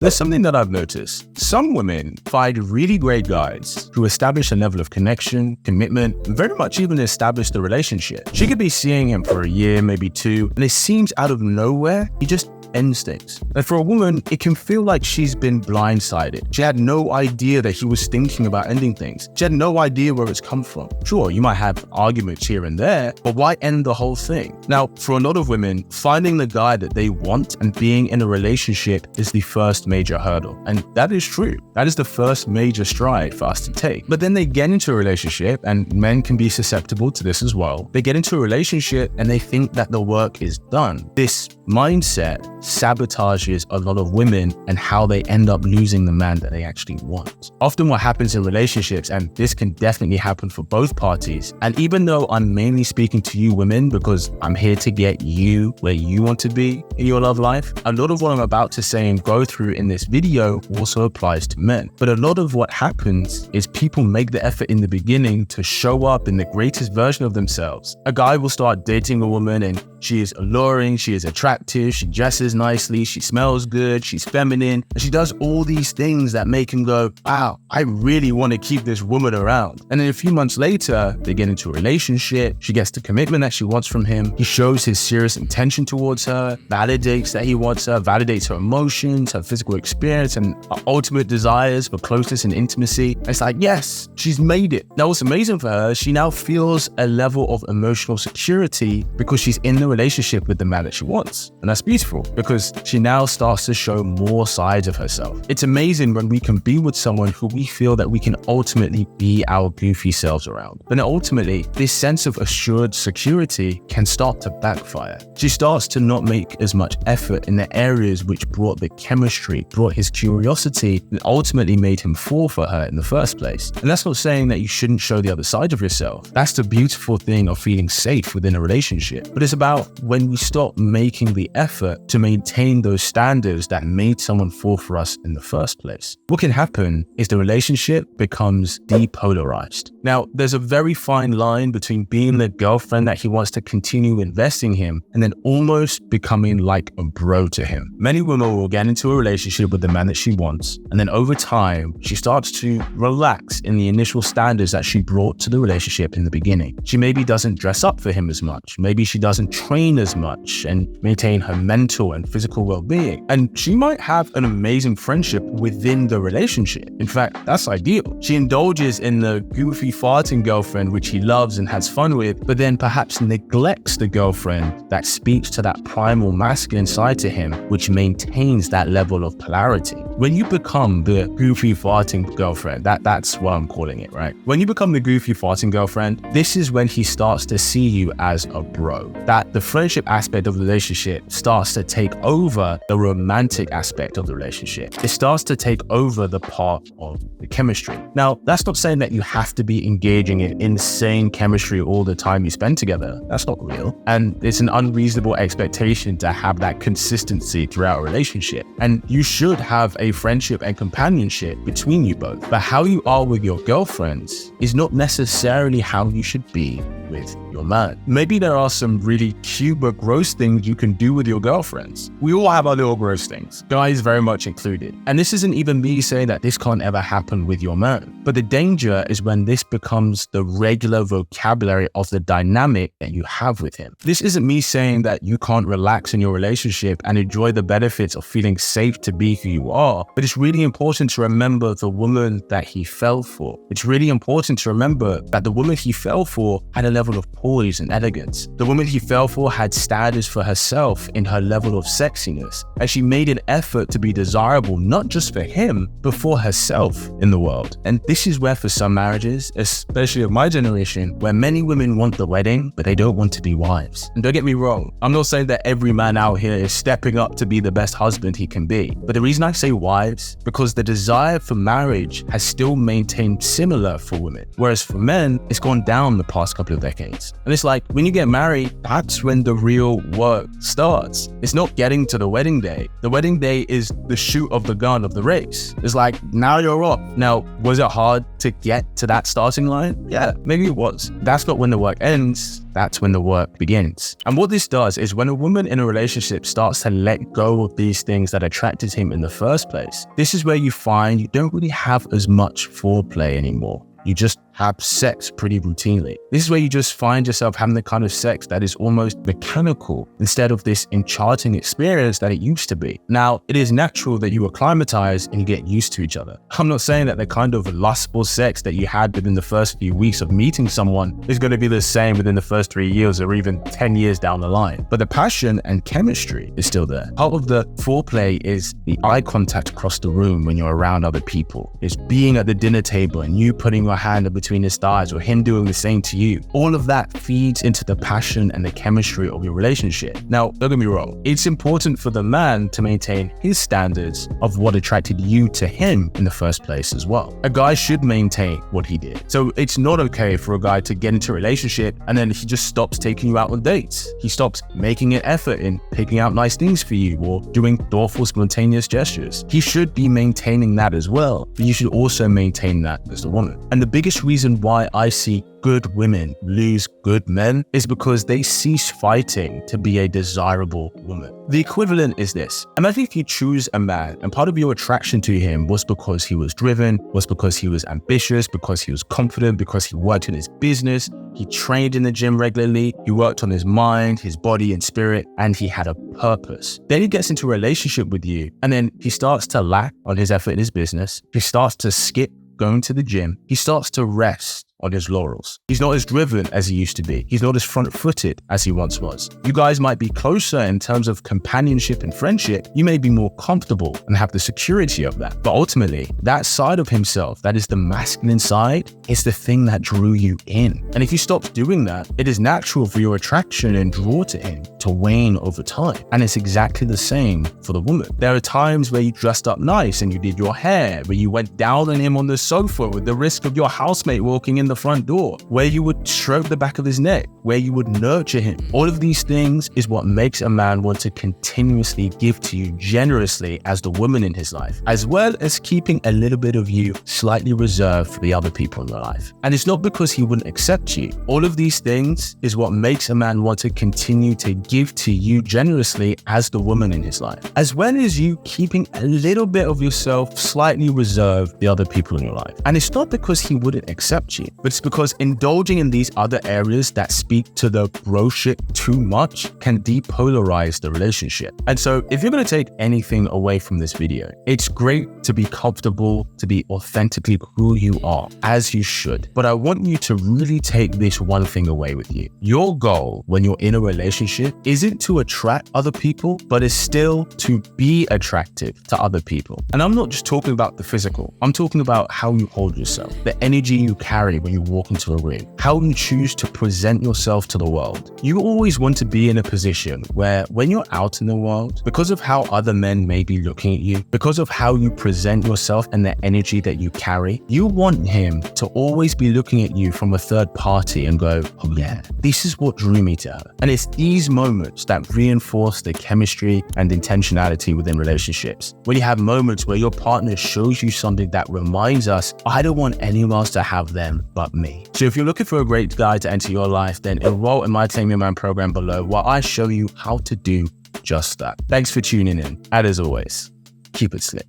There's something that I've noticed. Some women find really great guys who establish a level of connection, commitment, and very much even establish the relationship. She could be seeing him for a year, maybe two, and it seems out of nowhere, he just ends things. And for a woman, it can feel like she's been blindsided. She had no idea that he was thinking about ending things. She had no idea where it's come from. Sure, you might have arguments here and there, but why end the whole thing? Now, for a lot of women, finding the guy that they want and being in a relationship is the first major hurdle. And that is true. That is the first major stride for us to take. But then they get into a relationship, and men can be susceptible to this as well. They get into a relationship and they think that the work is done. This mindset sabotages a lot of women and how they end up losing the man that they actually want. Often what happens in relationships, and this can definitely happen for both parties, and even though I'm mainly speaking to you women because I'm here to get you where you want to be in your love life, a lot of what I'm about to say and go through in this video also applies to men. But a lot of what happens is people make the effort in the beginning to show up in the greatest version of themselves. A guy will start dating a woman and she is alluring, she is attractive, she dresses nicely, she smells good, she's feminine, and she does all these things that make him go, wow, I really want to keep this woman around. And then a few months later, they get into a relationship, she gets the commitment that she wants from him, he shows his serious intention towards her, validates that he wants her, validates her emotions, her physical experience, and her ultimate desires for closeness and intimacy. And it's like, yes, she's made it. Now what's amazing for her, she now feels a level of emotional security because she's in the relationship with the man that she wants. And that's beautiful because she now starts to show more sides of herself. It's amazing when we can be with someone who we feel that we can ultimately be our goofy selves around. But then ultimately, this sense of assured security can start to backfire. She starts to not make as much effort in the areas which brought the chemistry, brought his curiosity, and ultimately made him fall for her in the first place. And that's not saying that you shouldn't show the other side of yourself. That's the beautiful thing of feeling safe within a relationship. But it's about when we stop making the effort to maintain those standards that made someone fall for us in the first place. What can happen is the relationship becomes depolarized. Now, there's a very fine line between being the girlfriend that he wants to continue investing in him and then almost becoming like a bro to him. Many women will get into a relationship with the man that she wants, and then over time, she starts to relax in the initial standards that she brought to the relationship in the beginning. She maybe doesn't dress up for him as much. Maybe she doesn't train as much and maintain her mental and physical well-being. And she might have an amazing friendship within the relationship. In fact, that's ideal. She indulges in the goofy farting girlfriend, which he loves and has fun with, but then perhaps neglects the girlfriend that speaks to that primal masculine side to him, which maintains that level of polarity. When you become the goofy farting girlfriend, that's what I'm calling it, right? When you become the goofy farting girlfriend, this is when he starts to see you as a bro. That the friendship aspect of the relationship starts to take over the romantic aspect of the relationship. It starts to take over the part of the chemistry. Now, that's not saying that you have to be engaging in insane chemistry all the time you spend together. That's not real. And it's an unreasonable expectation to have that consistency throughout a relationship. And you should have a friendship and companionship between you both. But how you are with your girlfriends is not necessarily how you should be with your man. Maybe there are some really cute but gross things you can do with your girlfriends. We all have our little gross things, guys very much included. And this isn't even me saying that this can't ever happen with your man. But the danger is when this becomes the regular vocabulary of the dynamic that you have with him. This isn't me saying that you can't relax in your relationship and enjoy the benefits of feeling safe to be who you are, but it's really important to remember the woman that he fell for. It's really important to remember that the woman he fell for had a level of poise and elegance. The woman he fell for had standards for herself in her level of sexiness, and she made an effort to be desirable not just for him, but for herself in the world. And this is where for some marriages, especially of my generation, where many women want the wedding, but they don't want to be wives. And don't get me wrong, I'm not saying that every man out here is stepping up to be the best husband he can be. But the reason I say wives, because the desire for marriage has still maintained similar for women, whereas for men, it's gone down the past couple of decades. things. And it's like, when you get married, that's when the real work starts. It's not getting to the wedding day. The wedding day is the shoot of the gun of the race. It's like, now you're off. Now, was it hard to get to that starting line? Yeah, maybe it was. That's not when the work ends. That's when the work begins. And what this does is, when a woman in a relationship starts to let go of these things that attracted him in the first place, this is where you find you don't really have as much foreplay anymore. You just have sex pretty routinely. This is where you just find yourself having the kind of sex that is almost mechanical instead of this enchanting experience that it used to be. Now, it is natural that you acclimatize and you get used to each other. I'm not saying that the kind of lustful sex that you had within the first few weeks of meeting someone is going to be the same within the first 3 years or even 10 years down the line. But the passion and chemistry is still there. Part of the foreplay is the eye contact across the room when you're around other people. It's being at the dinner table and you putting your hand in between his thighs or him doing the same to you. All of that feeds into the passion and the chemistry of your relationship. Now, don't get me wrong. It's important for the man to maintain his standards of what attracted you to him in the first place as well. A guy should maintain what he did. So it's not okay for a guy to get into a relationship and then he just stops taking you out on dates. He stops making an effort in picking out nice things for you or doing thoughtful, spontaneous gestures. He should be maintaining that as well, but you should also maintain that as the woman. And the biggest reason why I see good women lose good men is because they cease fighting to be a desirable woman. The equivalent is this. Imagine if you choose a man and part of your attraction to him was because he was driven, was because he was ambitious, because he was confident, because he worked in his business, he trained in the gym regularly, he worked on his mind, his body and spirit, and he had a purpose. Then he gets into a relationship with you and then he starts to lack on his effort in his business. He starts to skip going to the gym. He starts to rest on his laurels. He's not as driven as he used to be. He's not as front-footed as he once was. You guys might be closer in terms of companionship and friendship. You may be more comfortable and have the security of that. But ultimately, that side of himself, that is the masculine side, is the thing that drew you in. And if you stop doing that, it is natural for your attraction and draw to him to wane over time. And it's exactly the same for the woman. There are times where you dressed up nice and you did your hair, where you went down on him on the sofa with the risk of your housemate walking in the front door, where you would stroke the back of his neck, where you would nurture him. All of these things is what makes a man want to continuously give to you generously as the woman in his life, as well as keeping a little bit of you slightly reserved for the other people in your life. And it's not because he wouldn't accept you. All of these things is what makes a man want to continue to give to you generously as the woman in his life, as well as you keeping a little bit of yourself slightly reserved for the other people in your life. And it's not because he wouldn't accept you, but it's because indulging in these other areas that speak to the broship too much can depolarize the relationship. And so if you're going to take anything away from this video, it's great to be comfortable, to be authentically who you are, as you should. But I want you to really take this one thing away with you. Your goal when you're in a relationship isn't to attract other people, but is still to be attractive to other people. And I'm not just talking about the physical. I'm talking about how you hold yourself, the energy you carry when you walk into a room, how you choose to present yourself to the world. You always want to be in a position where when you're out in the world, because of how other men may be looking at you, because of how you present yourself and the energy that you carry, you want him to always be looking at you from a third party and go, oh yeah, this is what drew me to her. And it's these moments that reinforce the chemistry and intentionality within relationships. When you have moments where your partner shows you something that reminds us, I don't want anyone else to have them but me. So if you're looking for a great guy to enter your life, then enroll in my Tame Your Man program below, where I show you how to do just that. Thanks for tuning in. And as always, keep it slick.